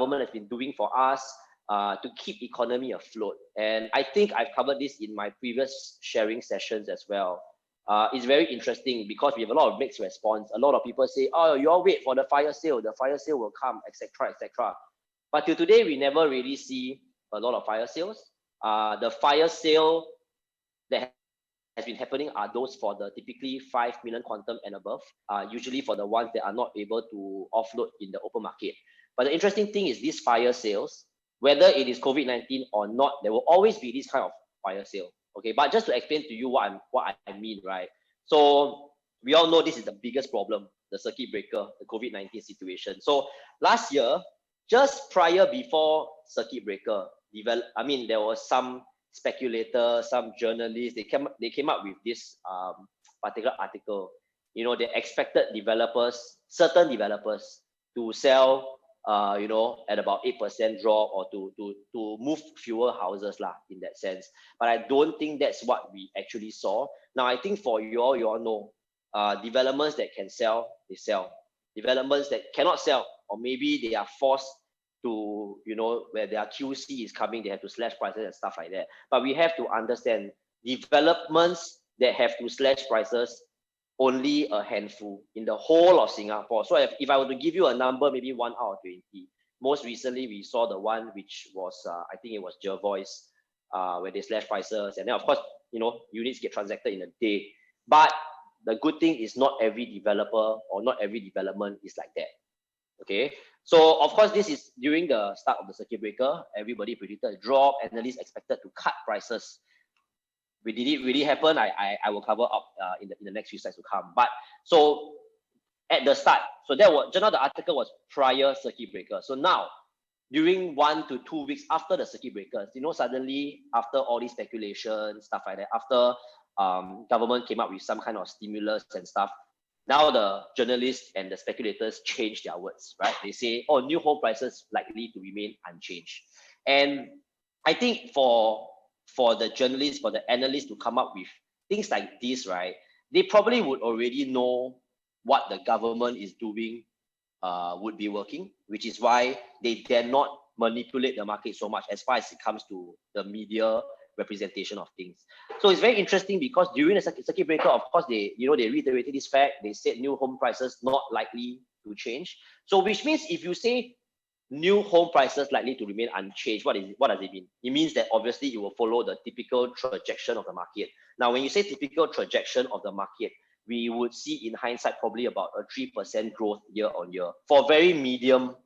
government has been doing for us to keep economy afloat. And I think I've covered this in my previous sharing sessions as well. It's very interesting because we have a lot of mixed response. A lot of people say, oh, you all wait for the fire sale will come, etc., etc. But till today, we never really see a lot of fire sales. The fire sale that has been happening are those for the typically 5 million quantum and above, usually for the ones that are not able to offload in the open market. But the interesting thing is these fire sales, whether it is COVID-19 or not, there will always be this kind of fire sale. Okay, but just to explain to you what I mean, right? So we all know this is the biggest problem, the circuit breaker, the COVID-19 situation. So last year, just before circuit breaker, there was some speculators, some journalists, they came up with this particular article. You know, they expected certain developers to sell at about 8% drop, or to move fewer houses in that sense. But I don't think that's what we actually saw. Now, I think for you all know, developments that can sell, they sell. Developments that cannot sell, or maybe they are forced to, where their QC is coming, they have to slash prices and stuff like that. But we have to understand, developments that have to slash prices, only a handful in the whole of Singapore. So if I were to give you a number, maybe 1 out of 20. Most recently, we saw the one which was, I think it was Jervois, where they slash prices. And then, of course, units get transacted in a day. But the good thing is not every developer or not every development is like that. Okay, so of course, this is during the start of the circuit breaker. Everybody predicted a drop, analysts expected to cut prices. Did it really happen? I will cover up in the next few slides to come. But so at the start, so that was just now the article was prior circuit breaker. So now, during 1 to 2 weeks after the circuit breakers, suddenly after all these speculation, stuff like that, after government came up with some kind of stimulus and stuff, now the journalists and the speculators change their words, right? They say, oh, new home prices likely to remain unchanged. And I think for the journalists, for the analysts to come up with things like this, right, they probably would already know what the government is doing would be working, which is why they dare not manipulate the market so much as far as it comes to the media representation of things. So it's very interesting because during the circuit breaker, of course, they reiterated this fact. They said new home prices not likely to change. So which means if you say new home prices likely to remain unchanged, what does it mean? It means that obviously it will follow the typical trajectory of the market. Now, when you say typical trajectory of the market, we would see in hindsight probably about a 3% growth year on year for very medium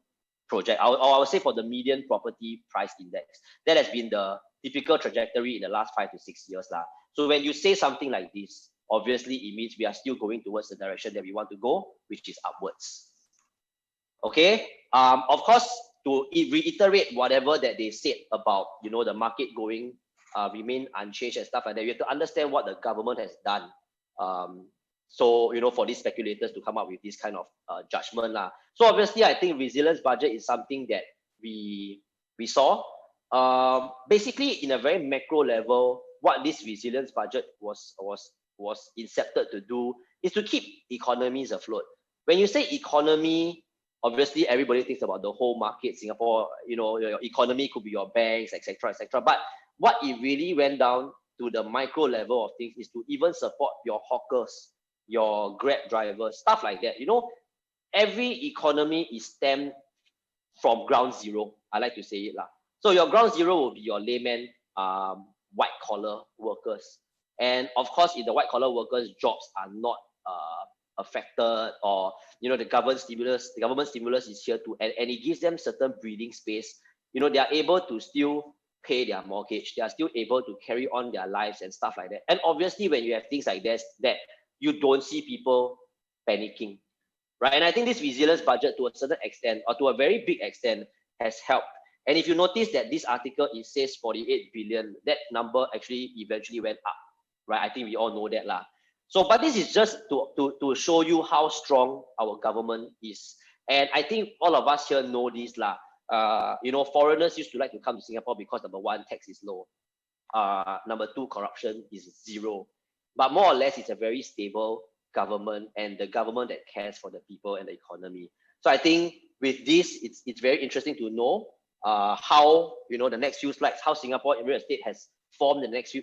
project. I would say for the median property price index. That has been the typical trajectory in the last 5 to 6 years. So when you say something like this, obviously it means we are still going towards the direction that we want to go, which is upwards. Okay. Of course, to reiterate whatever that they said about the market going remain unchanged and stuff like that, you have to understand what the government has done. So for these speculators to come up with this kind of judgment. So obviously, I think resilience budget is something that we saw. Basically, in a very macro level, what this resilience budget was incepted to do is to keep economies afloat. When you say economy, obviously everybody thinks about the whole market, Singapore. Your economy could be your banks, etc., etc. But what it really went down to the micro level of things is to even support your hawkers, your Grab drivers, stuff like that. Every economy is stemmed from ground zero. I like to say it lah. So your ground zero will be your layman, white collar workers, and of course, if the white collar workers' jobs are not affected, or the government stimulus is here to, and it gives them certain breathing space. They are able to still pay their mortgage. They are still able to carry on their lives and stuff like that. And obviously, when you have things like this, that you don't see people panicking, right? And I think this resilience budget, to a certain extent, or to a very big extent, has helped. And if you notice that this article, it says 48 billion, that number actually eventually went up, right? I think we all know that lah. So, but this is just to show you how strong our government is. And I think all of us here know this lah. Foreigners used to like to come to Singapore because number one, tax is low. Number two, corruption is zero. But more or less, it's a very stable government, and the government that cares for the people and the economy. So I think with this, it's very interesting to know how, you know, the next few slides, how Singapore real estate has formed the next few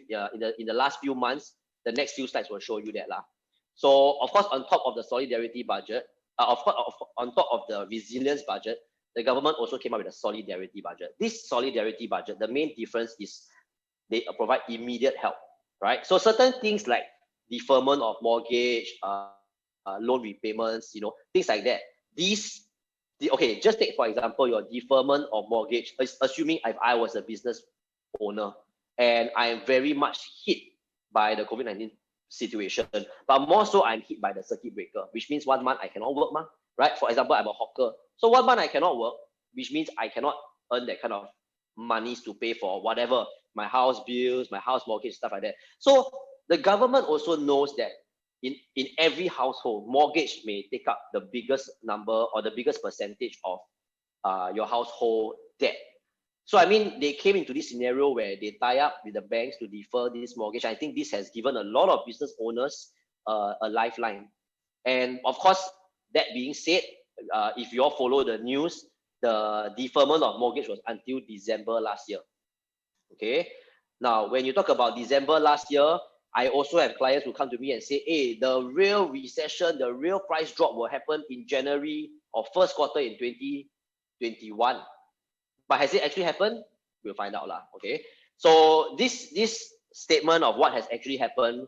in the last few months. The next few slides will show you that lah. So of course, on top of the solidarity budget, on top of the resilience budget, the government also came up with a solidarity budget. This solidarity budget, the main difference is they provide immediate help, right? So certain things like deferment of mortgage, loan repayments, you know, things like that. Okay, just take for example your deferment of mortgage, assuming if I was a business owner and I am very much hit by the COVID-19 situation, but more so I'm hit by the circuit breaker, which means 1 month I cannot work, right? For example, I'm a hawker. So 1 month I cannot work, which means I cannot earn that kind of monies to pay for whatever, my house bills, my house mortgage, stuff like that. So the government also knows that in every household, mortgage may take up the biggest number or the biggest percentage of your household debt. So I mean, they came into this scenario where they tie up with the banks to defer this mortgage. I think this has given a lot of business owners a lifeline. And of course, that being said, if you all follow the news, the deferment of mortgage was until December last year. Okay. Now, when you talk about December last year, I also have clients who come to me and say, hey, the real recession, the real price drop will happen in January or first quarter in 2021. But has it actually happened? We'll find out lah. Okay. So this statement of what has actually happened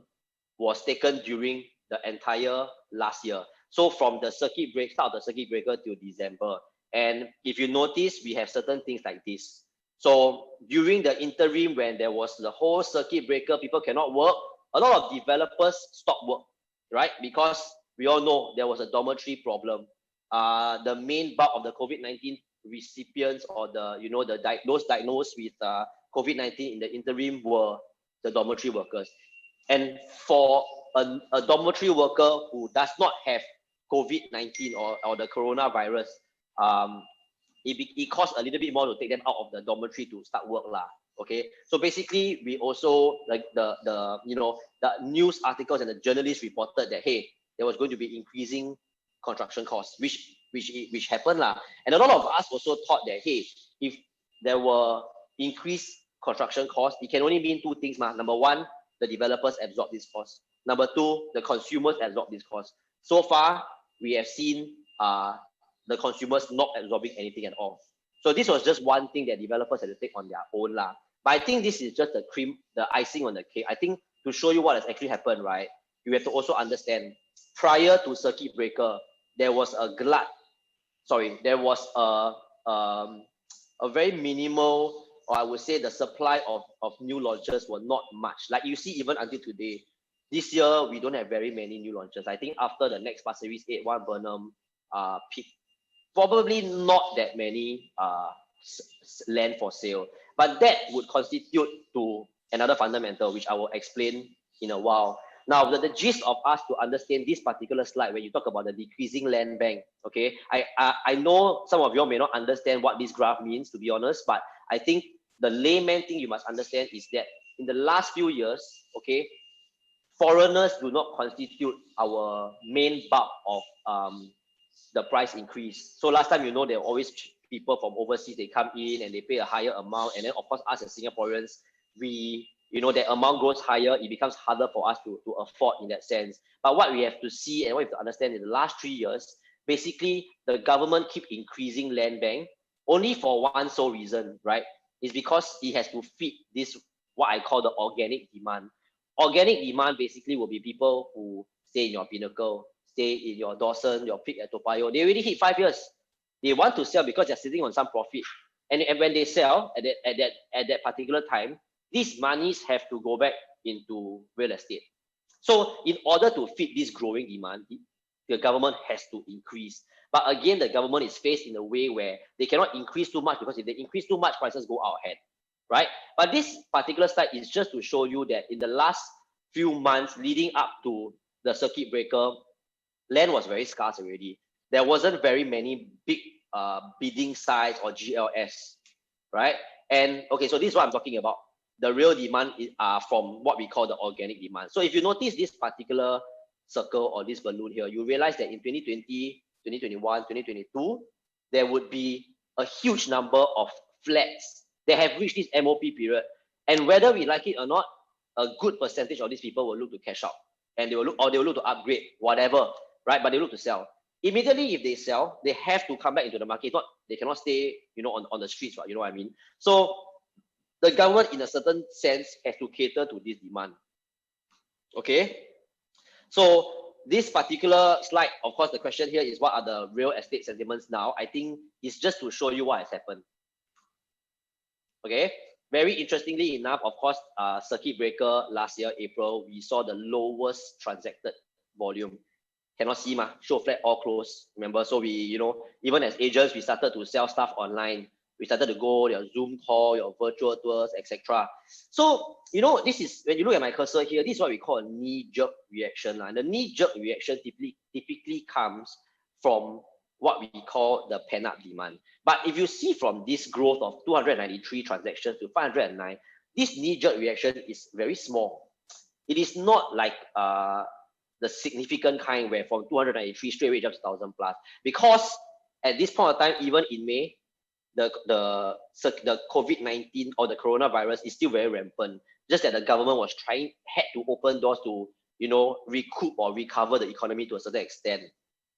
was taken during the entire last year. So from the start of the circuit breaker till December. And if you notice, we have certain things like this. So during the interim, when there was the whole circuit breaker, people cannot work, a lot of developers stopped work, right? Because we all know there was a dormitory problem. The main bulk of the COVID-19 recipients or those diagnosed with COVID-19 in the interim were the dormitory workers. And for a dormitory worker who does not have COVID-19 or the coronavirus, it costs a little bit more to take them out of the dormitory to start work lah. Okay, so basically we also, like the news articles and the journalists reported that, hey, there was going to be increasing construction costs, which happened lah. And a lot of us also thought that, hey, if there were increased construction costs, it can only mean two things ma. Number one, the developers absorb this cost. Number two, the consumers absorb this cost. So far, we have seen the consumers not absorbing anything at all. So this was just one thing that developers had to take on their own lah. But I think this is just the icing on the cake. I think to show you what has actually happened, right, you have to also understand, prior to circuit breaker, there was a very minimal, or I would say the supply of new launches were not much. Like you see, even until today, this year, we don't have very many new launches. I think after the next Pasir Ris 8-1 Burnham peak, probably not that many land for sale. But that would constitute to another fundamental, which I will explain in a while. Now, the gist of us to understand this particular slide, when you talk about the decreasing land bank, okay, I know some of you may not understand what this graph means, to be honest, but I think the layman thing you must understand is that in the last few years, okay, foreigners do not constitute our main bulk of the price increase. So last time, you know, there were always people from overseas, they come in and they pay a higher amount. And then of course, us as Singaporeans, that amount goes higher, it becomes harder for us to afford in that sense. But what we have to see and what we have to understand in the last 3 years, basically the government keep increasing land bank only for one sole reason, right? It's because it has to feed this, what I call the organic demand. Organic demand basically will be people who stay in your Pinnacle, stay in your Dawson, your Peak at Toa Payoh. They already hit 5 years. They want to sell because they're sitting on some profit. And when they sell at that particular time, these monies have to go back into real estate. So in order to feed this growing demand, the government has to increase. But again, the government is faced in a way where they cannot increase too much, because if they increase too much, prices go out ahead, right? But this particular slide is just to show you that in the last few months leading up to the circuit breaker, land was very scarce already. There wasn't very many big bidding sites or GLS, right? And okay, so this is what I'm talking about. The real demand is from what we call the organic demand. So if you notice this particular circle or this balloon here, you realize that in 2020, 2021, 2022, there would be a huge number of flats that have reached this MOP period. And whether we like it or not, a good percentage of these people will look to cash out, and they will look to upgrade, whatever, right? But they look to sell. Immediately, if they sell, they have to come back into the market. They cannot stay, on the streets, right? You know what I mean? So the government, in a certain sense, has to cater to this demand. Okay. So this particular slide, of course, the question here is what are the real estate sentiments now? I think it's just to show you what has happened. Okay. Very interestingly enough, of course, circuit breaker last year, April, we saw the lowest transacted volume. Cannot see, show flat all closed. Remember, so we, even as agents, we started to sell stuff online. We started to go your Zoom call, your virtual tours, etc. So, this is, when you look at my cursor here, this is what we call a knee-jerk reaction. And the knee-jerk reaction typically comes from what we call the pent-up demand. But if you see from this growth of 293 transactions to 509, this knee-jerk reaction is very small. It is not like the significant kind where from 293 straight away jumps to 1,000 plus. Because at this point of time, even in May, the COVID-19 or the coronavirus is still very rampant. Just that the government had to open doors to, recoup or recover the economy to a certain extent.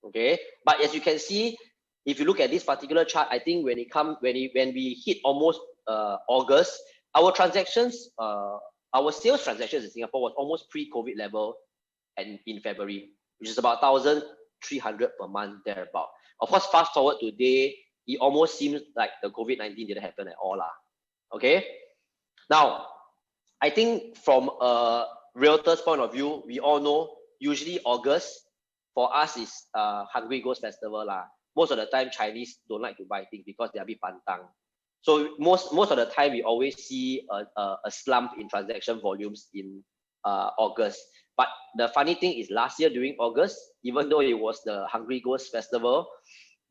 Okay, but as you can see, if you look at this particular chart, I think when we hit almost August, our transactions, our sales transactions in Singapore was almost pre-COVID level, and in February, which is about 1,300 per month thereabout. Of course, fast forward today, it almost seems like the COVID-19 didn't happen at all. Okay, now I think from a realtor's point of view, we all know usually August for us is Hungry Ghost Festival . Most of the time, Chinese don't like to buy things because they are a bit pantang. So most of the time, we always see a slump in transaction volumes in August. But the funny thing is, last year during August, even though it was the Hungry Ghost Festival,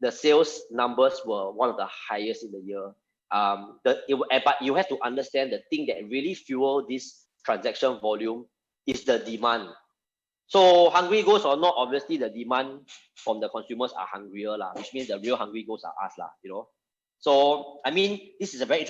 the sales numbers were one of the highest in the year. But you have to understand the thing that really fueled this transaction volume is the demand. So hungry ghosts or not, obviously the demand from the consumers are hungrier, which means the real hungry ghosts are us, So I mean, this is a very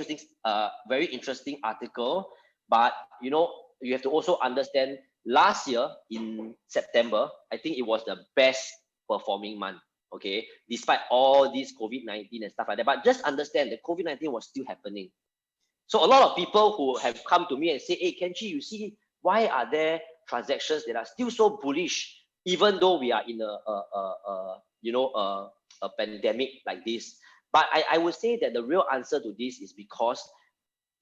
interesting article, but you have to also understand last year in September, I think it was the best performing month. Okay, despite all these COVID-19 and stuff like that, but just understand that COVID-19 was still happening. So a lot of people who have come to me and say, hey, Kenchi, you see, why are there transactions that are still so bullish, even though we are in a pandemic like this? But I would say that the real answer to this is because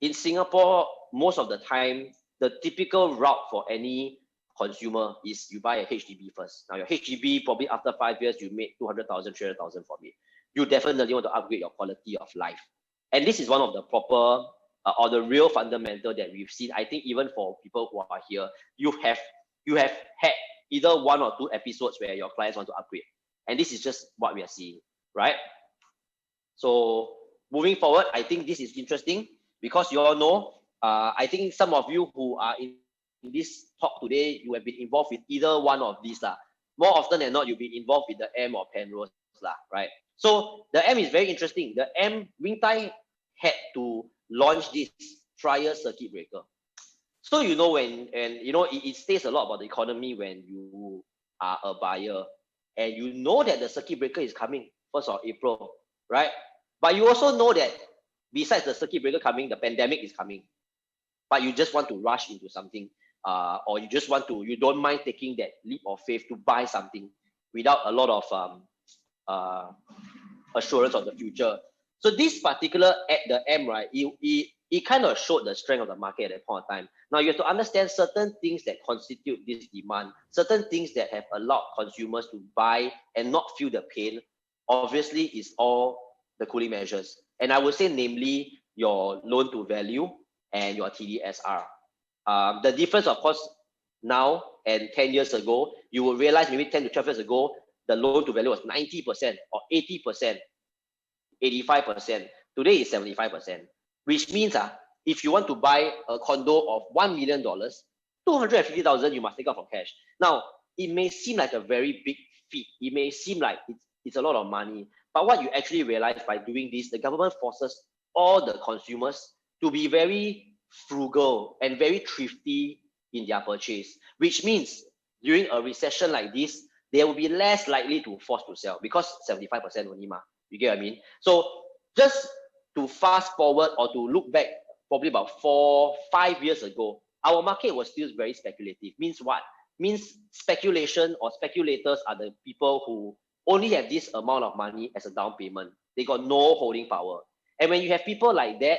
in Singapore, most of the time, the typical route for any consumer is you buy a HDB first. Now your HDB, probably after 5 years, you make 200,000, 300,000 from it. You definitely want to upgrade your quality of life. And this is one of the proper or the real fundamental that we've seen. I think even for people who are here, you have had either 1 or 2 episodes where your clients want to upgrade. And this is just what we are seeing, right? So moving forward, I think this is interesting because you all know, I think some of you who are in this talk today, you have been involved with either one of these. More often than not, you'll be involved with the M or Penrose, right? So the M is very interesting. The M, Wing Tai had to launch this trial circuit breaker. So it states a lot about the economy when you are a buyer and you know that the circuit breaker is coming 1st of April, right? But you also know that besides the circuit breaker coming, the pandemic is coming. But you just want to rush into something, or you don't mind taking that leap of faith to buy something without a lot of assurance of the future. So this particular at the M, right, it kind of showed the strength of the market at that point of time. Now you have to understand certain things that constitute this demand, certain things that have allowed consumers to buy and not feel the pain. Obviously, is all the cooling measures. And I would say namely your loan to value and your TDSR. The difference, of course, now and 10 years ago, you will realize maybe 10 to 12 years ago, the loan to value was 90% or 80%, 85%. Today is 75%, which means if you want to buy a condo of $1 million, 250,000 you must take out from cash. Now, it may seem like a very big feat. It may seem like it's a lot of money, But what you actually realize by doing this, the government forces all the consumers to be very frugal and very thrifty in their purchase, which means during a recession like this, they will be less likely to force to sell because 75% only ma. You get what I mean? So just to fast forward or to look back probably about 4-5 years ago, our market was still very speculative. Means what? Means speculation or speculators are the people who only have this amount of money as a down payment. They got no holding power. And when you have people like that,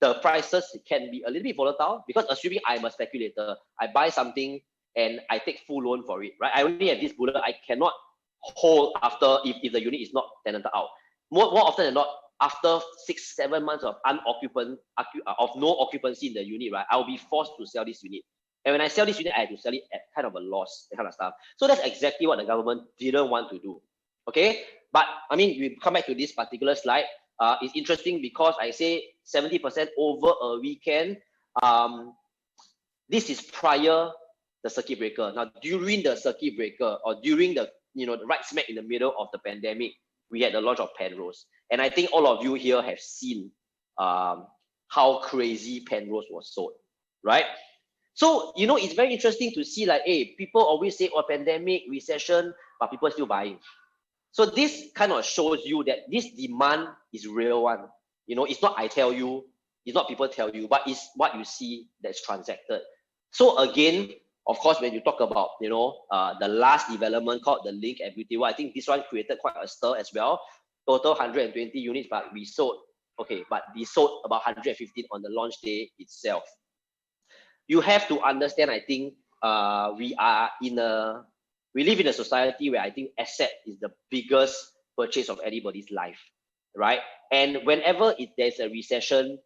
the prices can be a little bit volatile because assuming I'm a speculator, I buy something and I take full loan for it, right? I only have this bullet, I cannot hold after if the unit is not tenanted out. More often than not, after 6-7 months of of no occupancy in the unit, right, I'll be forced to sell this unit. And when I sell this unit, I have to sell it at kind of a loss, that kind of stuff. So that's exactly what the government didn't want to do. Okay, but I mean, we come back to this particular slide. It's interesting because I say 70% over a weekend. This is prior the circuit breaker. Now, during the circuit breaker or during the the right smack in the middle of the pandemic, we had the launch of Penrose, and I think all of you here have seen how crazy Penrose was sold, right? So it's very interesting to see like, hey, people always say, oh, pandemic, recession, but people still buying. So this kind of shows you that this demand is real one. It's not I tell you, it's not people tell you, but it's what you see that's transacted. So again, of course, when you talk about, the last development called the Link at Beauty, I think this one created quite a stir as well. Total 120 units, but we sold about 115 on the launch day itself. You have to understand, I think, we live in a society where I think asset is the biggest purchase of anybody's life, right? And whenever there's a recession,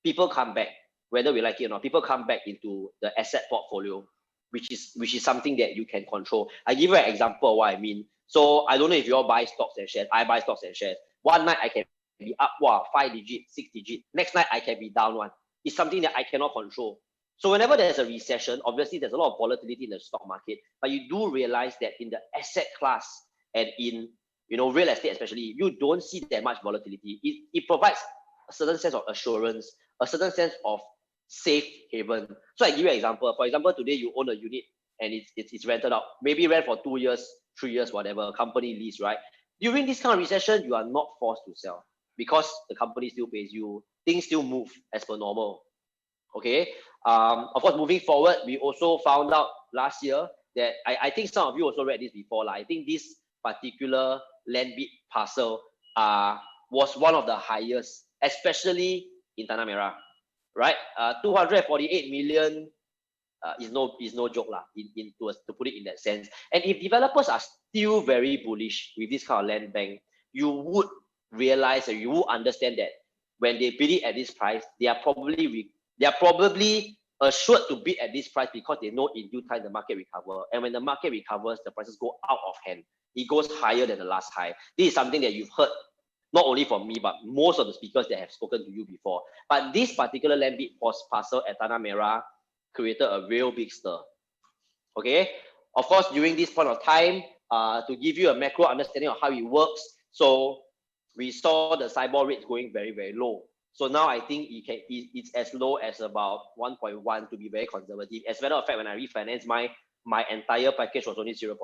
people come back, whether we like it or not, people come back into the asset portfolio, which is something that you can control. I give you an example of what I mean. So I don't know if you all buy stocks and shares. I buy stocks and shares. One night I can be up, 5 digit, 6 digit. Next night I can be down one. It's something that I cannot control. So whenever there's a recession, obviously there's a lot of volatility in the stock market, but you do realize that in the asset class and in real estate especially, you don't see that much volatility. It provides a certain sense of assurance, a certain sense of safe haven. So I give you an example. For example, today you own a unit and it's rented out, maybe rent for 2 years, 3 years, whatever, company lease, right? During this kind of recession, you are not forced to sell because the company still pays you, things still move as per normal. Okay. Of course, moving forward, we also found out last year that I think some of you also read this before. I think this particular land bid parcel was one of the highest, especially in Tanah Merah, right? 248 million is no joke lah, to put it in that sense. And if developers are still very bullish with this kind of land bank, you would realize and you would understand that when they bid it at this price, they are probably assured to bid at this price because they know in due time the market recover. And when the market recovers, the prices go out of hand. It goes higher than the last high. This is something that you've heard not only from me, but most of the speakers that have spoken to you before. But this particular land bid parcel at Tanah Merah created a real big stir. Okay. Of course, during this point of time, to give you a macro understanding of how it works, so we saw the SIBOR rates going very, very low. So now I think it's as low as about 1.1 to be very conservative. As a matter of fact, when I refinanced, my entire package was only 0.8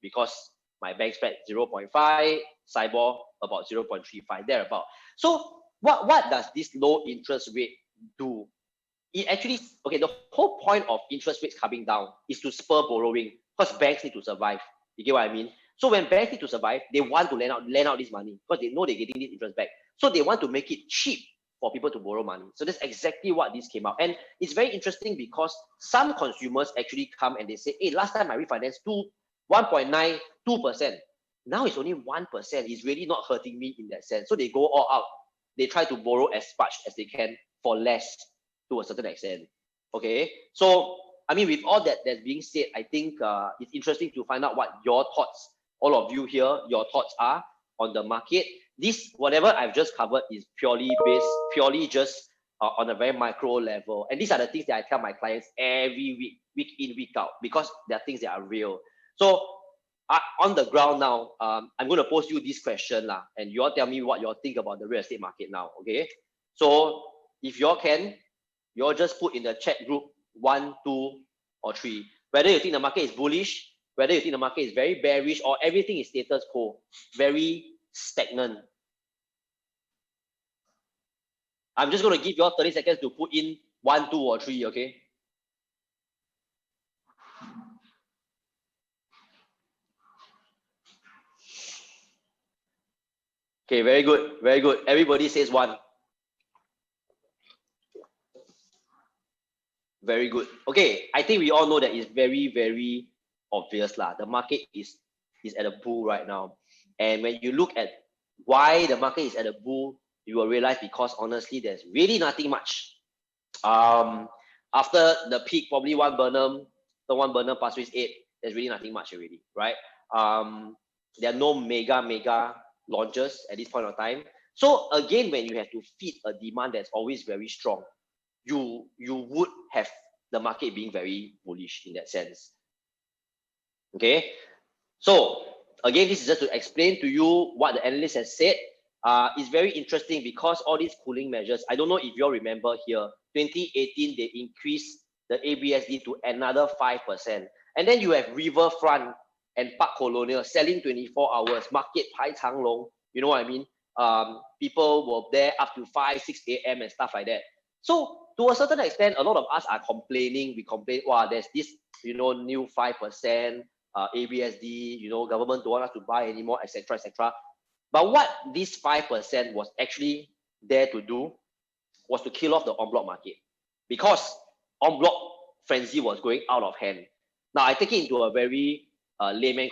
because my bank spread 0.5, SIBOR about 0.35, thereabout. So what does this low interest rate do? It actually, okay, the whole point of interest rates coming down is to spur borrowing because banks need to survive. You get what I mean? So when banks need to survive, they want to lend out this money because they know they're getting this interest back. So they want to make it cheap for people to borrow money. So that's exactly what this came out. And it's very interesting because some consumers actually come and they say, hey, last time I refinanced 1.9, 2%. Now it's only 1%. It's really not hurting me in that sense. So they go all out. They try to borrow as much as they can for less to a certain extent. Okay. So, I mean, with all that's being said, I think it's interesting to find out what your thoughts, all of you here, your thoughts are on the market. This, whatever I've just covered is purely just on a very micro level. And these are the things that I tell my clients every week in, week out, because there are things that are real. So on the ground now, I'm going to pose you this question lah, and you all tell me what you all think about the real estate market now, okay? So if you all can, you all just put in the chat group 1, 2, or 3, whether you think the market is bullish, whether you think the market is very bearish, or everything is status quo, very stagnant. I'm just going to give you all 30 seconds to put in 1, 2, or 3, okay? Okay, very good, very good. Everybody says 1. Very good. Okay, I think we all know that it's very, very obvious lah. The market is at a bull right now. And when you look at why the market is at a bull, you will realize because honestly, there's really nothing much. After the peak, probably one Burnham, Pasir Ris 8, there's really nothing much already, right? There are no mega launches at this point of time. So again, when you have to feed a demand that's always very strong, you would have the market being very bullish in that sense. Okay, so again, this is just to explain to you what the analyst has said. It's very interesting because all these cooling measures, I don't know if you all remember here, 2018, they increased the ABSD to another 5%. And then you have Riverfront and Park Colonial selling 24 hours, market Pai Chang Long, you know what I mean? People were there up to 5, 6 a.m. and stuff like that. So to a certain extent, a lot of us are complaining. We complain, wow, there's this, new 5% ABSD, government don't want us to buy anymore, etc., etc. But what this 5% was actually there to do was to kill off the en bloc market, because en bloc frenzy was going out of hand. Now, I take it into a very layman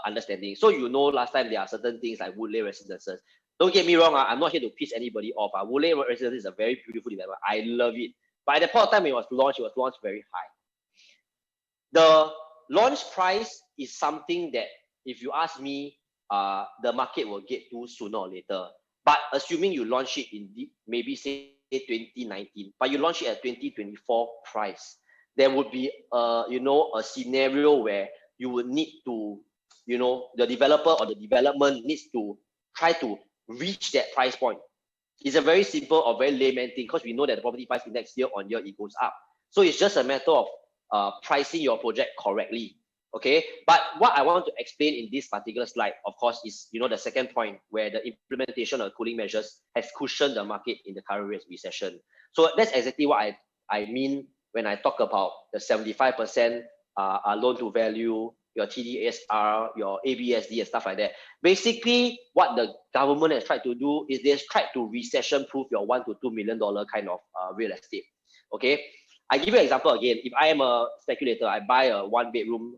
understanding. So last time there are certain things like Woodleigh Residences. Don't get me wrong, I'm not here to piss anybody off. Woodleigh Residences is a very beautiful development. I love it. But at the point of time it was launched very high. The launch price is something that, if you ask me, the market will get to sooner or later. But assuming you launch it in maybe say 2019, but you launch it at 2024 price, there would be a scenario where you would need to, the developer or the development needs to try to reach that price point. It's a very simple or very layman thing, because we know that the property price index year on year, it goes up. So it's just a matter of pricing your project correctly. Okay, but what I want to explain in this particular slide, of course, is the second point, where the implementation of cooling measures has cushioned the market in the current recession. So that's exactly what I mean when I talk about the 75% loan to value, your TDSR, your ABSD and stuff like that. Basically, what the government has tried to do is they've tried to recession-proof your $1 to $2 million kind of real estate. Okay, I give you an example again. If I am a speculator, I buy a 1-bedroom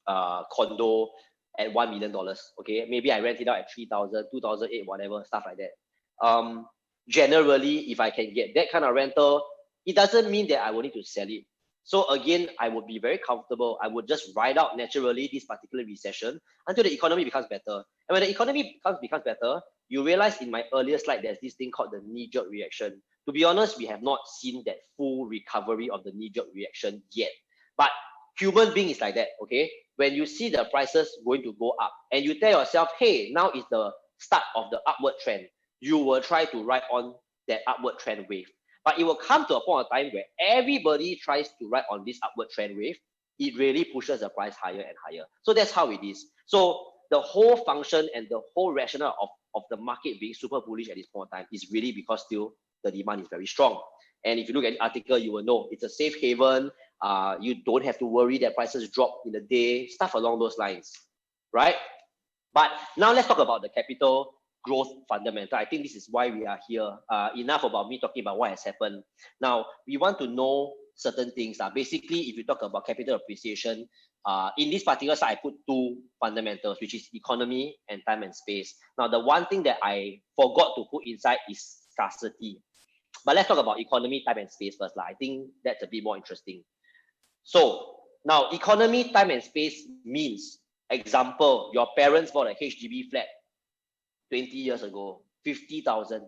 condo at $1 million. Okay, maybe I rent it out at 3,000, 2,008, whatever, stuff like that. Generally, if I can get that kind of rental, it doesn't mean that I will need to sell it. So again, I would be very comfortable. I would just ride out naturally this particular recession until the economy becomes better. And when the economy becomes better, you realize in my earlier slide, there's this thing called the knee-jerk reaction. To be honest, we have not seen that full recovery of the knee-jerk reaction yet. But human being is like that, okay? When you see the prices going to go up and you tell yourself, hey, now is the start of the upward trend, you will try to ride on that upward trend wave. But it will come to a point of time where everybody tries to ride on this upward trend wave. It really pushes the price higher and higher. So that's how it is. So the whole function and the whole rationale of the market being super bullish at this point of time is really because still the demand is very strong. And if you look at the article, you will know it's a safe haven. You don't have to worry that prices drop in a day, stuff along those lines, right? But now let's talk about the capital growth fundamental. I think this is why we are here. Enough about me talking about what has happened. Now, we want to know certain things. Basically, if you talk about capital appreciation, in this particular slide, I put 2 fundamentals, which is economy and time and space. Now, the one thing that I forgot to put inside is scarcity. But let's talk about economy, time and space first. I think that's a bit more interesting. So now, economy, time and space means, example, your parents bought a HDB flat 20 years ago, 50,000.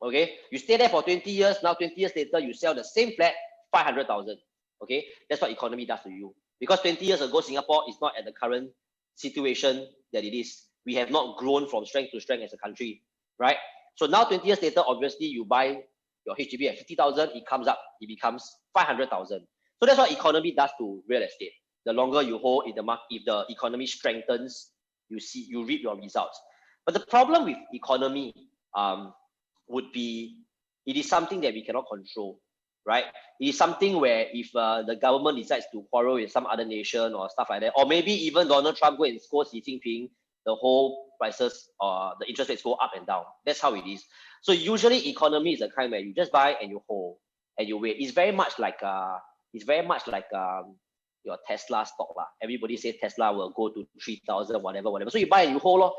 Okay, you stay there for 20 years. Now 20 years later, you sell the same flat, 500,000. Okay, that's what economy does to you. Because 20 years ago, Singapore is not at the current situation that it is. We have not grown from strength to strength as a country, right? So now 20 years later, obviously you buy your HDB at 50,000, it comes up, it becomes 500,000. So that's what economy does to real estate. The longer you hold, if the economy strengthens, you reap your results. But the problem with economy would be, it is something that we cannot control, right? It is something where if the government decides to quarrel with some other nation or stuff like that, or maybe even Donald Trump go and scold Xi Jinping, the whole prices or the interest rates go up and down. That's how it is. So usually economy is a kind where you just buy and you hold and you wait. It's very much like your Tesla stock lah. Everybody says Tesla will go to 3,000, whatever. So you buy and you hold lor.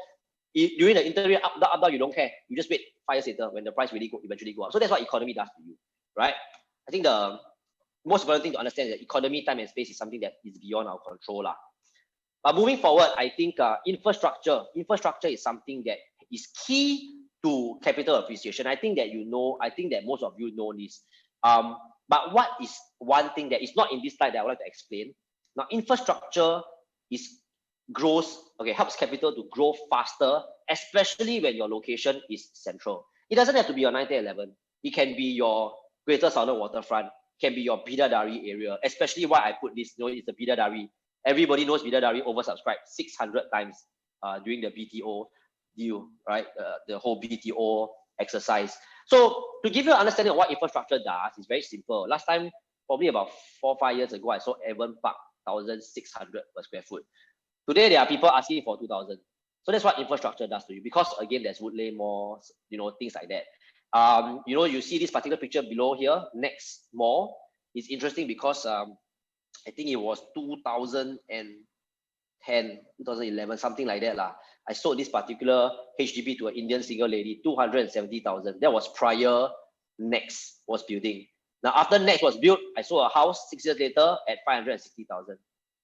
During the interim up, down, you don't care. You just wait 5 years later when the price really eventually go up. So that's what economy does to you, right? I think the most important thing to understand is that economy, time and space is something that is beyond our control lah. But moving forward, I think infrastructure is something that is key to capital appreciation. I think that most of you know this. But what is one thing that is not in this slide that I would like to explain? Now, infrastructure helps capital to grow faster, especially when your location is central. It doesn't have to be your 1911. It can be your Greater Southern Waterfront, can be your Bidadari area, especially why I put this, it's the Bidadari. Everybody knows Bidadari oversubscribed 600 times during the BTO deal, right? The whole BTO exercise. So to give you an understanding of what infrastructure does, it's very simple. Last time, probably about 4 or 5 years ago, I saw Avon Park 1,600 per square foot. Today, there are people asking for 2,000. So that's what infrastructure does to you, because again, there's Woodley Mall, things like that. You see this particular picture below here, Next Mall. It's interesting because I think it was 2010, 2011, something like that lah. I sold this particular HDB to an Indian single lady, 270,000. That was prior Next was building. Now after Next was built, I sold a house 6 years later at 560,000.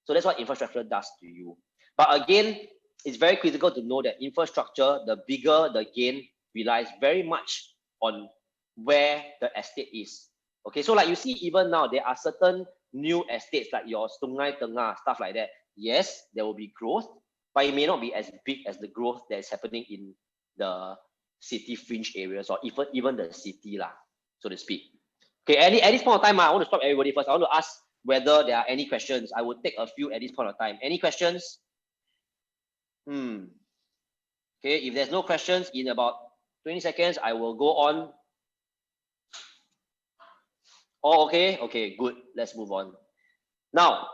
So that's what infrastructure does to you. But again, it's very critical to know that infrastructure, the bigger the gain, relies very much on where the estate is. Okay, so like you see, even now, there are certain new estates like your Sungai Tengah, stuff like that. Yes, there will be growth, but it may not be as big as the growth that is happening in the city fringe areas or even the city lah, so to speak. Okay, at this point of time, I want to stop everybody first. I want to ask whether there are any questions. I will take a few at this point of time. Any questions? Okay, if there's no questions, in about 20 seconds, I will go on. Oh, okay, good. Let's move on. Now,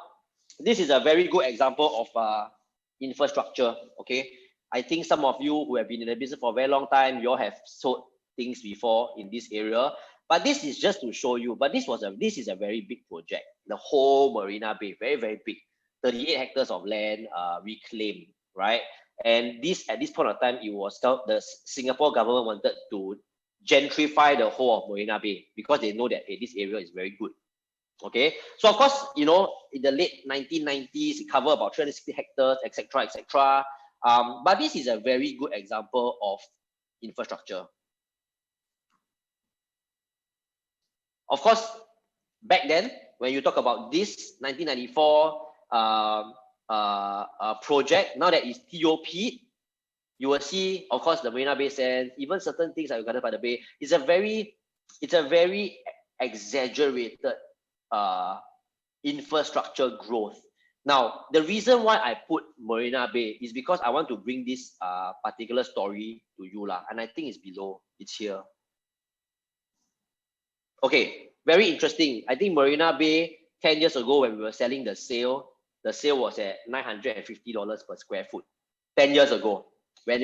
this is a very good example of infrastructure. Okay, I think some of you who have been in the business for a very long time, you all have sold things before in this area. But this is just to show you. But this is a very big project. The whole Marina Bay, very, very big. 38 hectares of land reclaimed, right? And at this point of time, it was the Singapore government wanted to gentrify the whole of Marina Bay because they know that this area is very good. Okay, so of course, in the late 1990s, it covered about 360 hectares, etc., etc. But this is a very good example of infrastructure. Of course, back then, when you talk about this 1994 project, now that is TOP, you will see, of course, the Marina Bay Sands, even certain things like Garden by the Bay. It's a very exaggerated infrastructure growth. Now, the reason why I put Marina Bay is because I want to bring this particular story to you lah, and I think it's below. It's here. Okay, very interesting. I think Marina Bay 10 years ago when we were selling the sale was at $950 per square foot. 10 years ago, when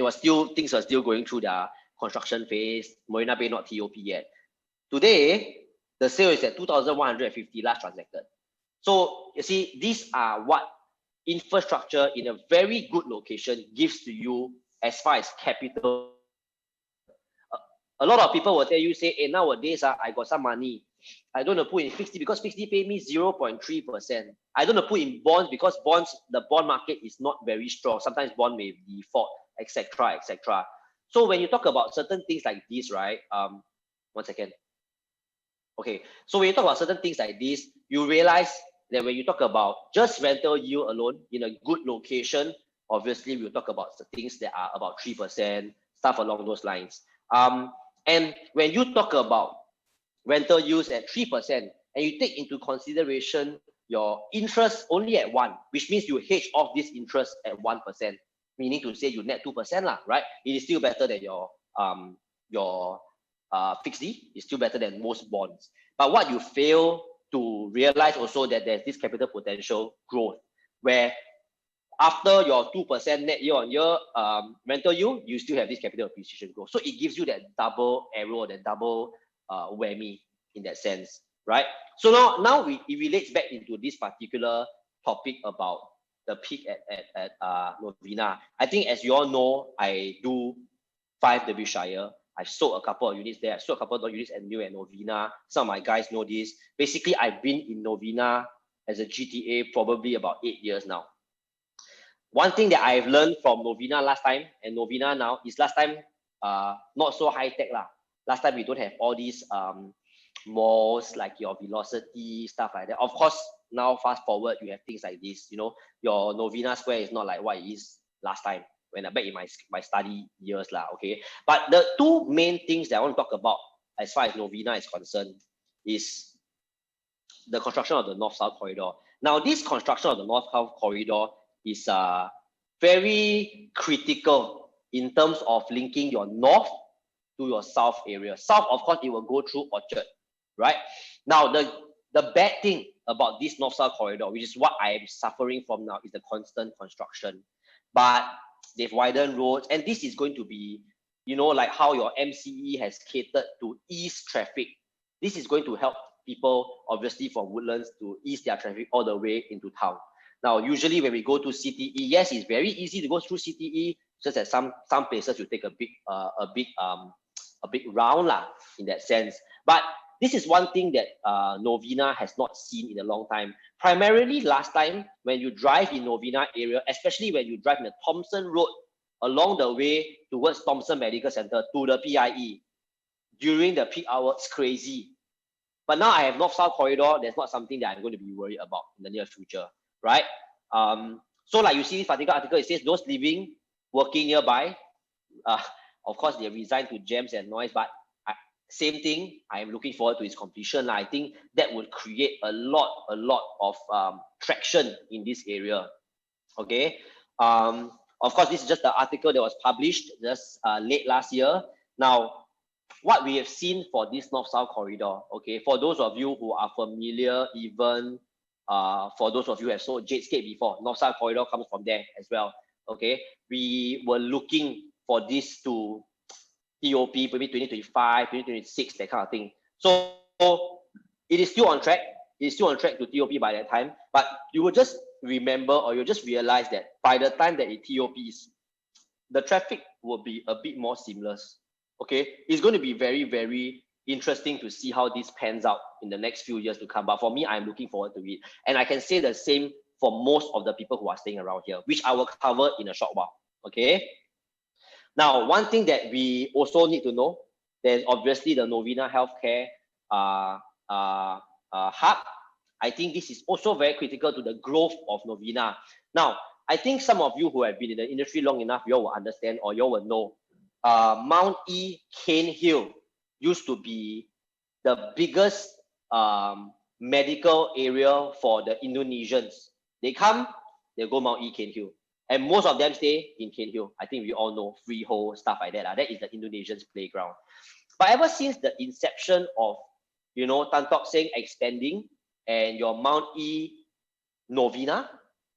things were still going through their construction phase, Marina Bay not TOP yet. Today, the sale is at 2,150 last transacted. So you see, these are what infrastructure in a very good location gives to you as far as capital. A lot of people will tell you, say, hey, nowadays I got some money. I don't want to put in fixed because fixed pay me 0.3%. I don't want to put in bonds because the bond market is not very strong. Sometimes bond may default, etc., etc. So when you talk about certain things like this, right? 1 second. Okay, so when you talk about certain things like this, you realize that when you talk about just rental yield alone in a good location, obviously we'll talk about the things that are about 3%, stuff along those lines. And when you talk about rental yields at 3%, and you take into consideration your interest only at 1, which means you hedge off this interest at 1%, meaning to say you net 2%, right? It is still better than your fixed D. It's still better than most bonds. But what you fail to realize also that there's this capital potential growth, where after your 2% net year-on-year rental yield, you still have this capital appreciation growth. So it gives you that double arrow, that double whammy in that sense, right? So now it relates back into this particular topic about the peak at Novena. I think, as you all know, I do 5 Derbyshire. I sold a couple of units there. I sold a couple of units at New and Novena. Some of my guys know this. Basically, I've been in Novena as a GTA probably about 8 years now. One thing that I've learned from Novena last time and Novena now is last time not so high tech lah. Last time we don't have all these malls like your Velocity, stuff like that. Of course, now fast forward, you have things like this. You know, your Novena Square is not like what it is last time when I'm back in my study years lah. Okay, but the two main things that I want to talk about as far as Novena is concerned is the construction of the North-South corridor. Now, this construction of the North-South corridor is very critical in terms of linking your north to your south area. South, of course, it will go through Orchard, right? Now, the bad thing about this North-South corridor, which is what I'm suffering from now, is the constant construction. But they've widened roads, and this is going to be, you know, like how your MCE has catered to ease traffic. This is going to help people, obviously, from Woodlands to ease their traffic all the way into town. Now, usually when we go to CTE, yes, it's very easy to go through CTE, just that some places you take a big round lah, in that sense. But this is one thing that Novena has not seen in a long time. Primarily last time, when you drive in Novena area, especially when you drive in the Thomson Road along the way towards Thomson Medical Center to the PIE, during the peak hour, it's crazy. But now I have North-South corridor, that's not something that I'm going to be worried about in the near future, right? So like you see this particular article, it says those living, working nearby, of course, they resign to jams and noise, but same thing, I'm looking forward to its completion. I think that would create a lot of traction in this area. Okay. Of course, this is just the article that was published just late last year. Now, what we have seen for this North-South corridor, okay, for those of you who are familiar, even for those of you who have sold Jadescape before, North-South corridor comes from there as well. Okay, we were looking for this to TOP, maybe 2025, 2026, that kind of thing. So it is still on track. It is still on track to TOP by that time. But you will just remember, or you'll just realize that by the time that it TOPs, the traffic will be a bit more seamless. Okay, it's going to be very, very interesting to see how this pans out in the next few years to come. But for me, I'm looking forward to it. And I can say the same for most of the people who are staying around here, which I will cover in a short while. Okay. Now, one thing that we also need to know, there's obviously the Novena Healthcare hub. I think this is also very critical to the growth of Novena. Now, I think some of you who have been in the industry long enough, you all will understand, or you all will know, Mount E Cane Hill used to be the biggest medical area for the Indonesians. They come, they go Mount E Cane Hill. And most of them stay in Cane Hill. I think we all know Freehold, stuff like that. That is the Indonesians' playground. But ever since the inception of, you know, Tan Tock Seng expanding and your Mount E Novena,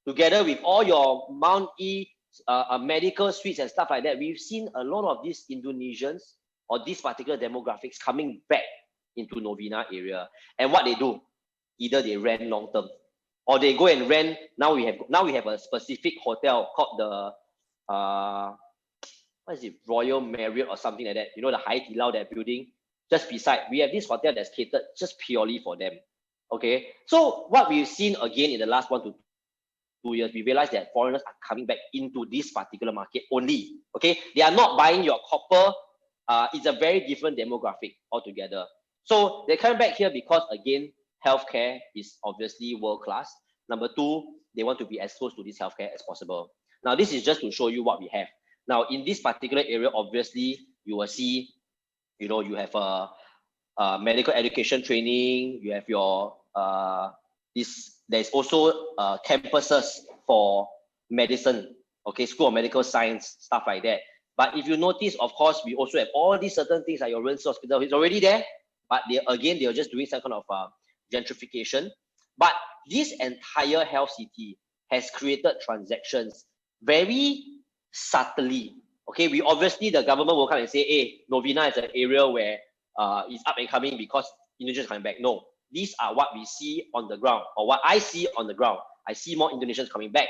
together with all your Mount E medical suites and stuff like that, we've seen a lot of these Indonesians or these particular demographics coming back into Novena area. And what they do, either they rent long term, or they go and rent. Now we have a specific hotel called the what is it, Royal Marriott or something like that. You know, the Hai Di Lao, that building just beside. We have this hotel that's catered just purely for them. Okay, so what we've seen again in the last 1 to 2 years, we realized that foreigners are coming back into this particular market only. Okay, they are not buying your copper. It's a very different demographic altogether. So they're coming back here because, again, healthcare is obviously world class. Number two, they want to be as close to this healthcare as possible. Now, this is just to show you what we have. Now, in this particular area, obviously, you will see, you have medical education training, you have your, there's also campuses for medicine, okay, School of Medical Science, stuff like that. But if you notice, of course, we also have all these certain things like your Rennes Hospital, it's already there, but they're just doing some kind of gentrification. But this entire health city has created transactions very subtly. Okay, the government will come and say, hey, Novena is an area where it's up and coming because Indonesians coming back. No, these are what we see on the ground, or what I see on the ground. I see more Indonesians coming back,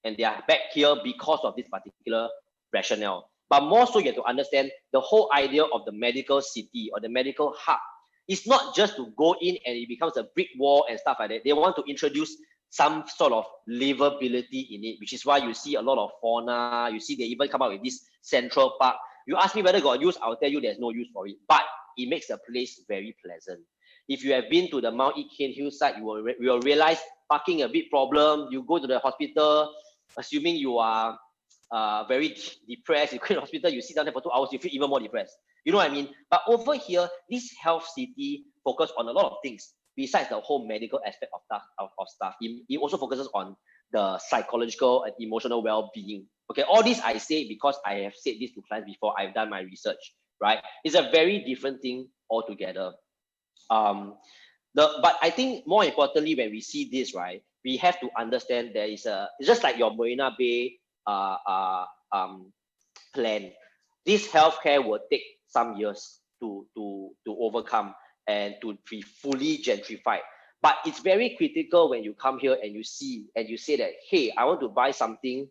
and they are back here because of this particular rationale. But more so, you have to understand the whole idea of the medical city or the medical hub. It's not just to go in and it becomes a brick wall and stuff like that. They want to introduce some sort of livability in it, which is why you see a lot of fauna. You see they even come up with this central park. You ask me whether got use, I'll tell you there's no use for it. But it makes the place very pleasant. If you have been to the Mount Eakin hillside, you will realize parking a big problem. You go to the hospital, assuming you are very depressed, you go to the hospital, you sit down there for 2 hours, you feel even more depressed. You know what I mean? But over here, this health city focus on a lot of things besides the whole medical aspect of stuff. It also focuses on the psychological and emotional well-being. Okay, all this I say because I have said this to clients before. I've done my research, right? It's a very different thing altogether. But I think more importantly, when we see this, right, we have to understand there is it's just like your Marina Bay plan. This healthcare will take some years to overcome and to be fully gentrified. But it's very critical when you come here and you see and you say that, hey, I want to buy something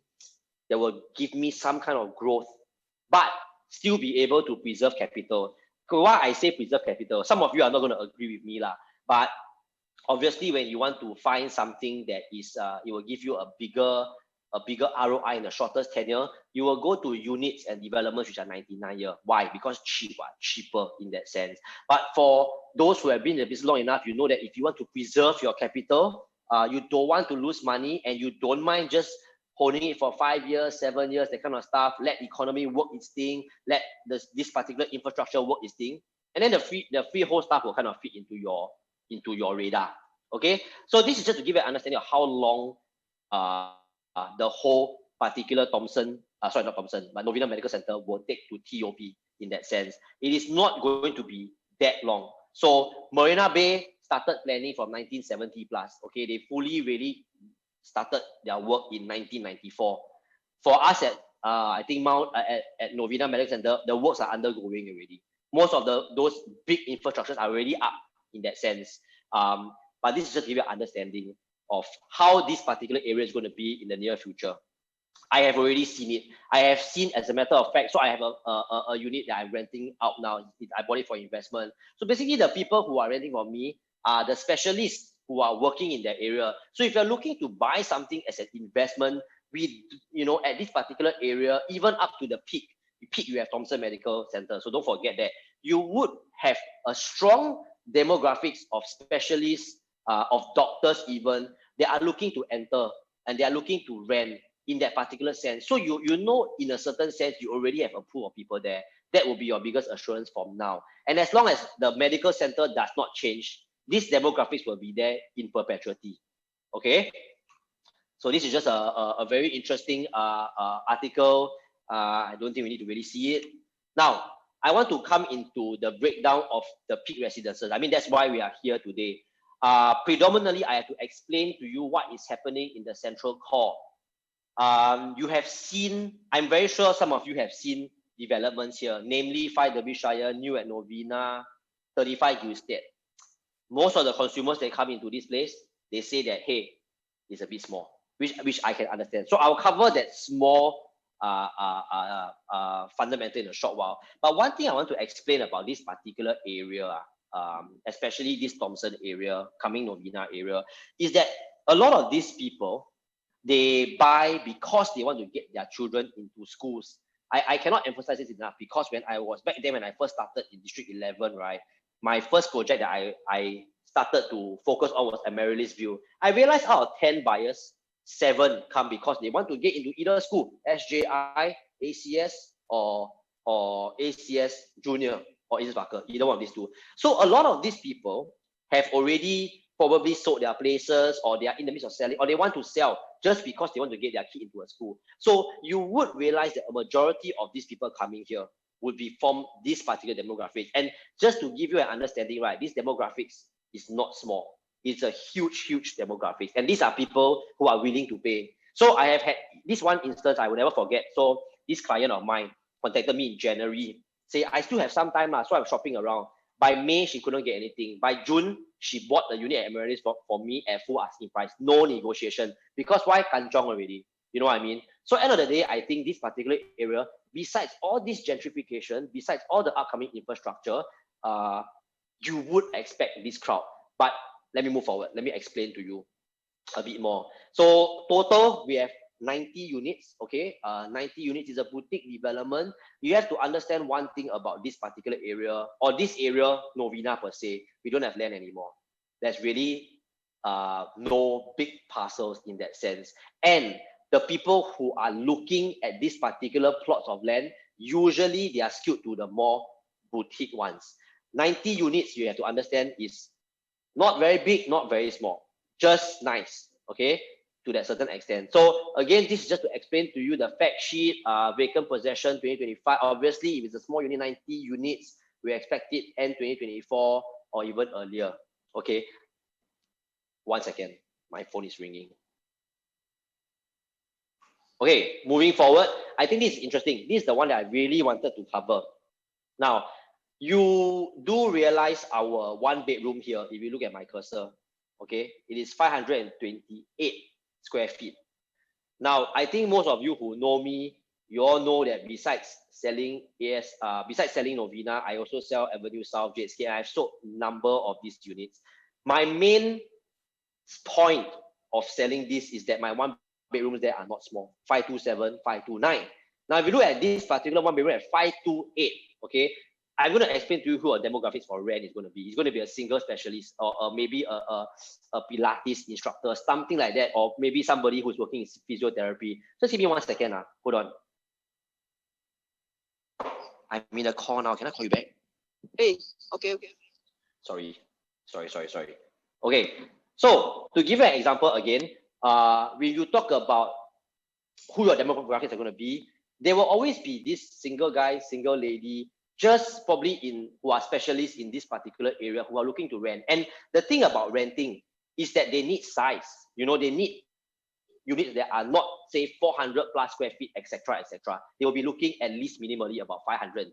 that will give me some kind of growth, but still be able to preserve capital. Why I say preserve capital, some of you are not going to agree with me, but obviously when you want to find something that is, it will give you a bigger ROI in the shortest tenure, you will go to units and developments which are 99 years. Why? Because cheaper in that sense. But for those who have been in the business long enough, you know that if you want to preserve your capital, you don't want to lose money, and you don't mind just holding it for 5 years, 7 years, that kind of stuff. Let the economy work its thing. Let this particular infrastructure work its thing, and then the freehold stuff will kind of fit into your radar. Okay, so this is just to give you an understanding of how long the whole particular Novena Medical Center will take to TOP in that sense. It is not going to be that long. So Marina Bay started planning from 1970 plus. Okay, they fully really started their work in 1994. For us at I think at Novena Medical Center, the works are undergoing already. Most of those big infrastructures are already up in that sense. But this is just to give you an understanding of how this particular area is going to be in the near future. I have already seen it. I have seen, as a matter of fact, so I have a unit that I'm renting out now. I bought it for investment. So basically the people who are renting from me are the specialists who are working in that area. So if you're looking to buy something as an investment, at this particular area, even up to the peak, you have Thomson Medical Center. So don't forget that. You would have a strong demographics of specialists, of doctors even. They are looking to enter and they are looking to rent in that particular sense. So you know, in a certain sense, you already have a pool of people there. That will be your biggest assurance from now. And as long as the medical center does not change, these demographics will be there in perpetuity. Okay. So this is just a very interesting article. I don't think we need to really see it. Now, I want to come into the breakdown of the peak residences. I mean, that's why we are here today. Predominantly, I have to explain to you what is happening in the central core. You have seen, I'm very sure some of you have seen developments here, namely 5 Derbyshire, New at Novena, 35 Gilstead. Most of the consumers that come into this place, they say that, hey, it's a bit small, which I can understand. So I'll cover that small fundamental in a short while. But one thing I want to explain about this particular area, especially this Thomson area, coming Novena area, is that a lot of these people, they buy because they want to get their children into schools. I cannot emphasize this enough, because when I was back then, when I first started in District 11, right, my first project that I started to focus on was Amaryllis View. I realized out of 10 buyers, 7 come because they want to get into either school, SJI, ACS, or ACS Junior or East Barker, either one of these two. So a lot of these people have already probably sold their places, or they are in the midst of selling, or they want to sell just because they want to get their kid into a school. So you would realize that a majority of these people coming here would be from this particular demographic. And just to give you an understanding, right, this demographics is not small. It's a huge, huge demographic. And these are people who are willing to pay. So I have had this one instance I will never forget. So this client of mine contacted me in January, say, I still have some time, so I'm shopping around. By May, she couldn't get anything. By June, she bought the unit at Emery's for me at full asking price. No negotiation. Because why? Kanchong already. You know what I mean? So end of the day, I think this particular area, besides all this gentrification, besides all the upcoming infrastructure, you would expect this crowd. But let me move forward. Let me explain to you a bit more. So total, we have 90 units, okay? 90 units is a boutique development. You have to understand one thing about this particular area, or this area, Novena per se. We don't have land anymore. There's really no big parcels in that sense. And the people who are looking at this particular plots of land, usually they are skewed to the more boutique ones. 90 units, you have to understand, is not very big, not very small, just nice, okay, to that certain extent. So again, this is just to explain to you the fact sheet, vacant possession 2025. Obviously, if it's a small unit, 90 units, we expect it end 2024 or even earlier, okay? 1 second, my phone is ringing. Okay, moving forward, I think this is interesting. This is the one that I really wanted to cover. Now, you do realize our 1 bedroom here, if you look at my cursor, okay, it is 528 square feet. Now, I think most of you who know me, you all know that besides selling Novena, I also sell Avenue South, JSK. I've sold a number of these units. My main point of selling this is that my 1 bedrooms there are not small, 527, 529. Now, if you look at this particular 1 bedroom at 528, okay, I'm going to explain to you who a demographics for rent is going to be. It's going to be a single specialist, or maybe a Pilates instructor, something like that, or maybe somebody who's working in physiotherapy. Just give me 1 second. Hold on. I'm in a call now. Can I call you back? Hey, okay. Sorry. Okay, so to give you an example again, when you talk about who your demographics are going to be, there will always be this single guy, single lady, just probably who are specialists in this particular area, who are looking to rent. And the thing about renting is that they need size. You know, they need units that are not, say, 400 plus square feet, etc., etc. They will be looking at least minimally about 500 to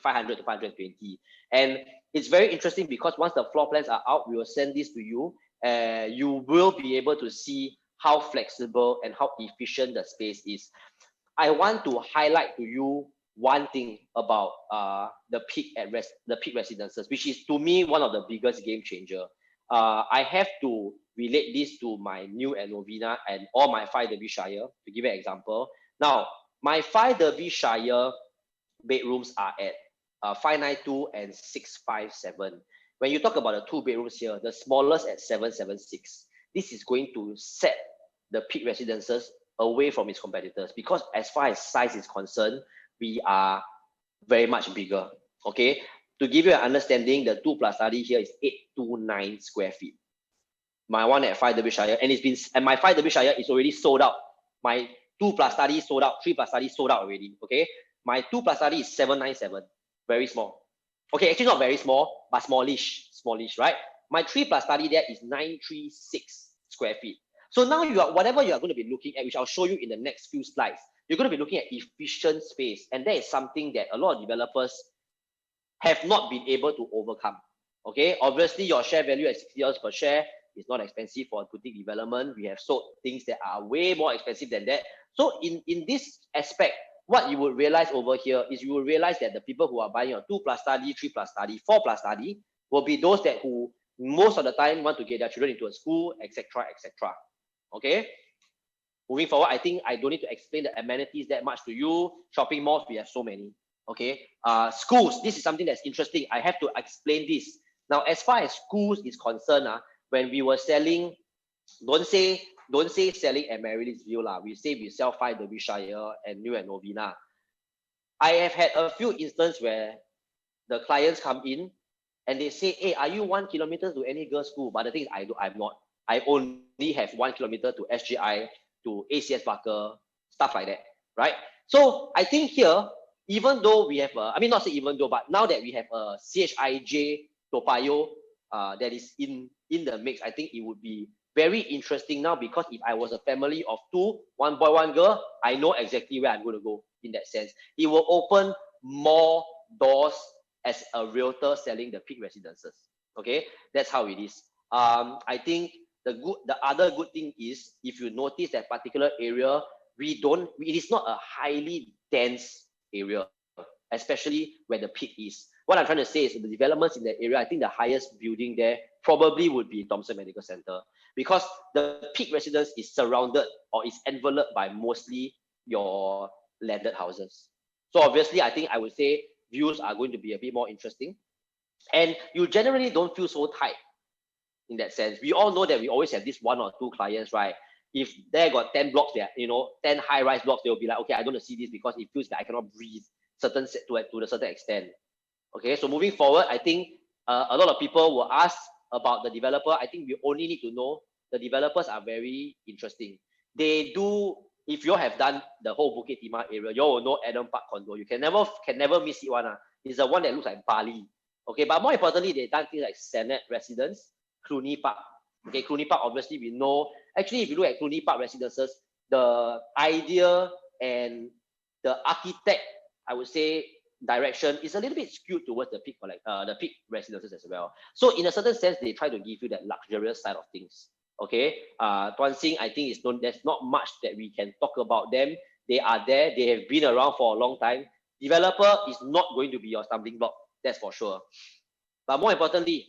520. And it's very interesting because once the floor plans are out, we will send this to you. You will be able to see how flexible and how efficient the space is. I want to highlight to you one thing about the peak residences, which is to me one of the biggest game changer. I have to relate this to my new at Novena and all my 5 Derbyshire, to give you an example. Now, my 5 Derbyshire bedrooms are at 592 and 657. When you talk about the 2 bedrooms here, the smallest at 776, this is going to set the peak residences away from its competitors, because as far as size is concerned, we are very much bigger. Okay, to give you an understanding, the 2 plus study here is 829 square feet. My one at 5 Derbyshire, and my 5 Derbyshire is already sold out. My 2 plus study sold out, 3 plus study sold out already. Okay, my 2 plus study is 797, very small. Okay, actually not very small, but smallish, right? My 3 plus study there is 936 square feet. So now whatever you are going to be looking at, which I'll show you in the next few slides, you're going to be looking at efficient space. And that is something that a lot of developers have not been able to overcome. Okay, obviously your share value at $60 per share is not expensive for a boutique development. We have sold things that are way more expensive than that. So in this aspect, what you would realize over here is you will realize that the people who are buying a 2 plus study, 3 plus study, 4 plus study will be those that who most of the time want to get their children into a school, etc., etc. Okay, moving forward, I think I don't need to explain the amenities that much to you. Shopping malls, we have so many. Okay, schools, this is something that's interesting. I have to explain this. Now, as far as schools is concerned, when we were selling, don't say don't say selling at Maryland's View lah. We say we sell 5 Derbyshire and New at Novena. I have had a few instances where the clients come in and they say, hey, are you 1 kilometer to any girls' school? But the thing is, I'm not. I only have 1 kilometer to SGI, to ACS Barker, stuff like that, right? So I think here, even though we have I mean, not say even though, but now that we have a CHIJ Toa Payoh that is in the mix, I think it would be very interesting now, because if I was a family of 2, 1 boy, 1 girl, I know exactly where I'm going to go in that sense. It will open more doors as a realtor selling the peak residences. Okay, that's how it is. I think the other good thing is, if you notice that particular area, it is not a highly dense area, especially where the peak is. What I'm trying to say is the developments in that area, I think the highest building there probably would be Thomson Medical Center, because the peak residence is surrounded or is enveloped by mostly your landed houses. So obviously, I think I would say views are going to be a bit more interesting, and you generally don't feel so tight in that sense. We all know that we always have this 1 or 2 clients, right? If they got 10 blocks there, 10 high-rise blocks, they'll be like, okay, I don't want to see this because it feels that I cannot breathe to a certain extent. Okay, so moving forward, I think a lot of people will ask about the developer. I think we only need to know the developers are very interesting. They do, if you have done the whole Bukit Timah area, you all will know Adam Park condo. You can never miss it one. It's the one that looks like Bali. Okay, but more importantly, they've done things like Senate Residence, Cluny Park. Okay, Cluny Park, obviously we know. Actually, if you look at Cluny Park residences, the idea and the architect, I would say, direction is a little bit skewed towards the peak residences as well. So in a certain sense, they try to give you that luxurious side of things. Okay, Tuan Sing, I think there's not much that we can talk about them. They are there. They have been around for a long time. Developer is not going to be your stumbling block. That's for sure. But more importantly,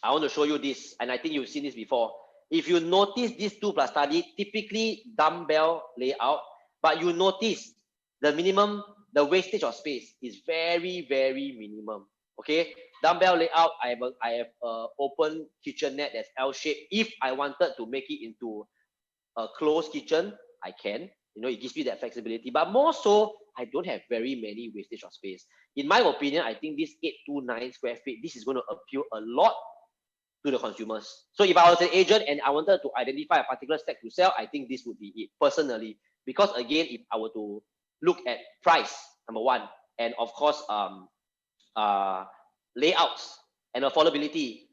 I want to show you this, and I think you've seen this before. If you notice this 2+ study, typically dumbbell layout, but you notice the wastage of space is very, very minimum. Okay, dumbbell layout, I have a open kitchenette that's L-shaped. If I wanted to make it into a closed kitchen, I can. It gives me that flexibility. But more so, I don't have very many wastage of space. In my opinion, I think this 829 square feet, this is going to appeal a lot to the consumers. So if I was an agent and I wanted to identify a particular stack to sell, I think this would be it personally. Because again, if I were to look at price, number 1, and of course, layouts and affordability,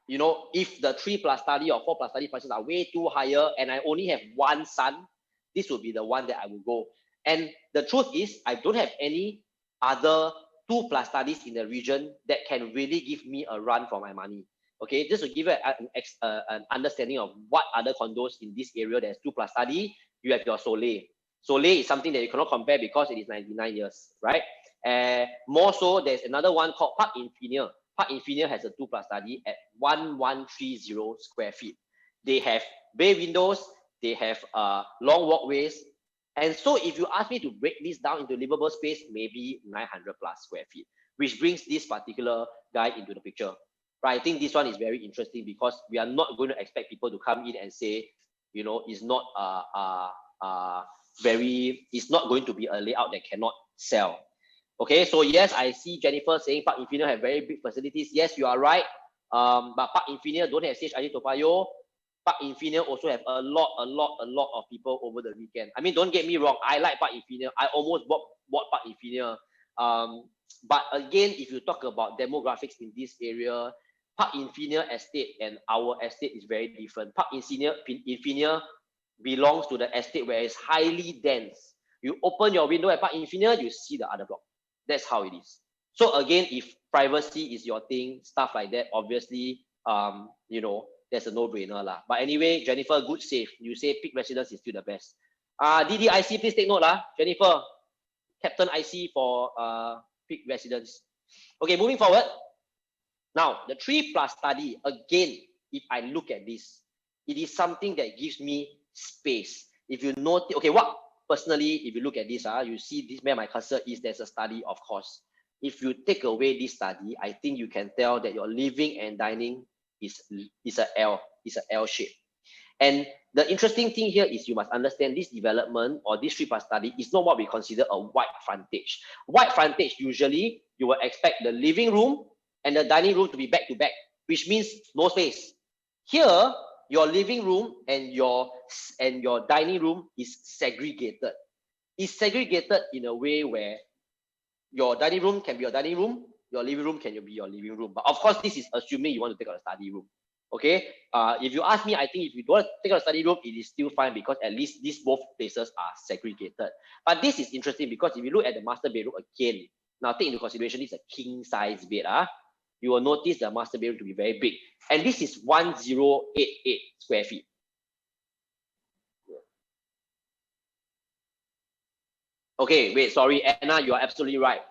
if the 3+ study or 4+ study prices are way too higher and I only have 1 son, this would be the one that I would go. And the truth is, I don't have any other 2+ studies in the region that can really give me a run for my money. Okay, just to give you an understanding of what other condos in this area there's 2+ study, you have your Soleil. Soleil is something that you cannot compare because it is 99 years, right? More so, there's another one called Park Infineal. Park Infineal has a 2+ study at 1130 square feet. They have bay windows, they have long walkways. And so if you ask me to break this down into livable space, maybe 900+ square feet, which brings this particular guy into the picture. Right, I think this one is very interesting because we are not going to expect people to come in and say, it's not it's not going to be a layout that cannot sell. Okay, so yes, I see Jennifer saying Park Infineal have very big facilities. Yes, you are right. But Park Infineal don't have CHIJ Toa Payoh. Park Infineal also have a lot of people over the weekend. I mean, don't get me wrong, I like Park Infineal. I almost bought Park Infineal. But again, if you talk about demographics in this area, Park Infineal estate and our estate is very different. Park Infineal belongs to the estate where it's highly dense. You open your window at Park Infineal, you see the other block. That's how it is. So again, if privacy is your thing, stuff like that, obviously, there's a no-brainer lah. But anyway, Jennifer, good save. You say peak residence is still the best. DDIC, please take note lah. Jennifer, Captain IC for peak residence. Okay, moving forward. Now, the 3+ study, again, if I look at this, it is something that gives me space. If you notice, okay, personally, if you look at this, you see this where my cursor is, there's a study, of course. If you take away this study, I think you can tell that your living and dining is a L shape. And the interesting thing here is you must understand this development or this 3+ study is not what we consider a wide frontage. Wide frontage, usually you will expect the living room and the dining room to be back to back, which means no space. Here, your living room and your dining room is segregated. It's segregated in a way where your dining room can be your dining room, your living room can be your living room. But of course, this is assuming you want to take out a study room. Okay. If you ask me, I think if you don't want to take out a study room, it is still fine because at least these both places are segregated. But this is interesting because if you look at the master bedroom again, now take into consideration this is a king size bed. You will notice the master bedroom to be very big. And this is 1088 square feet. Okay, wait, sorry, Anna, you are absolutely right.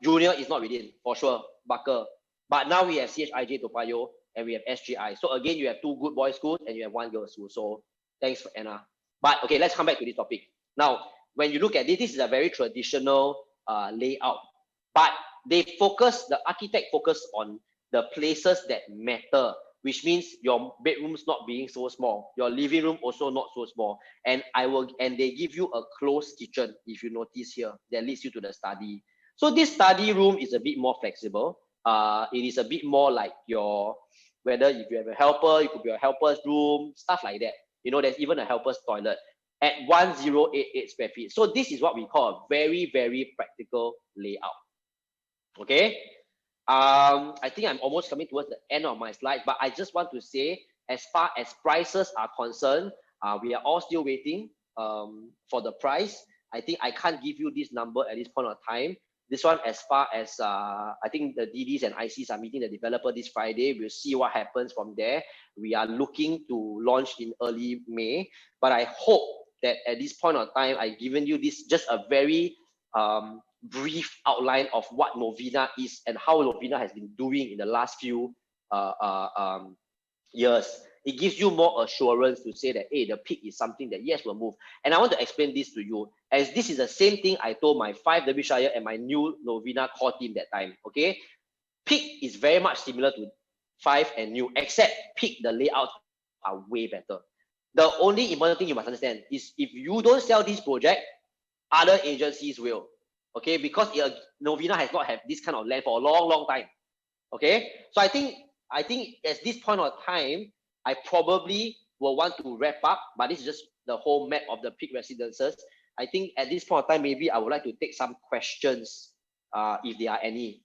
Junior is not within, for sure, Barker. But now we have CHIJ Toa Payoh and we have SGI. So again, you have 2 good boys schools and you have 1 girls school. So thanks for Anna. But okay, let's come back to this topic. Now, when you look at this, this is a very traditional layout. But the architect focus on the places that matter, which means your bedrooms not being so small, your living room also not so small, and they give you a closed kitchen, if you notice here, that leads you to the study. So this study room is a bit more flexible. It is a bit more like whether if you have a helper, it could be a helper's room, stuff like that. You know, there's even a helper's toilet at 1088 square feet. So this is what we call a very, very practical layout. Okay. I think I'm almost coming towards the end of my slide, but I just want to say, as far as prices are concerned, we are all still waiting for the price. I think I can't give you this number at this point of time. This one, as far as I think the DDs and ICs are meeting the developer this Friday, we'll see what happens from there. We are looking to launch in early May, but I hope that at this point of time, I've given you this just a very brief outline of what Novena is and how Novena has been doing in the last few years. It gives you more assurance to say that, hey, the peak is something that, yes, will move. And I want to explain this to you, as this is the same thing I told my 5 Derbyshire and my new Novena core team that time, okay? Peak is very much similar to 5 and new, except peak, the layouts are way better. The only important thing you must understand is if you don't sell this project, other agencies will. Okay, because Novena has not had this kind of land for a long, long time. Okay, so I think at this point of time, I probably will want to wrap up, but this is just the whole map of the peak residences. I think at this point of time, maybe I would like to take some questions, if there are any.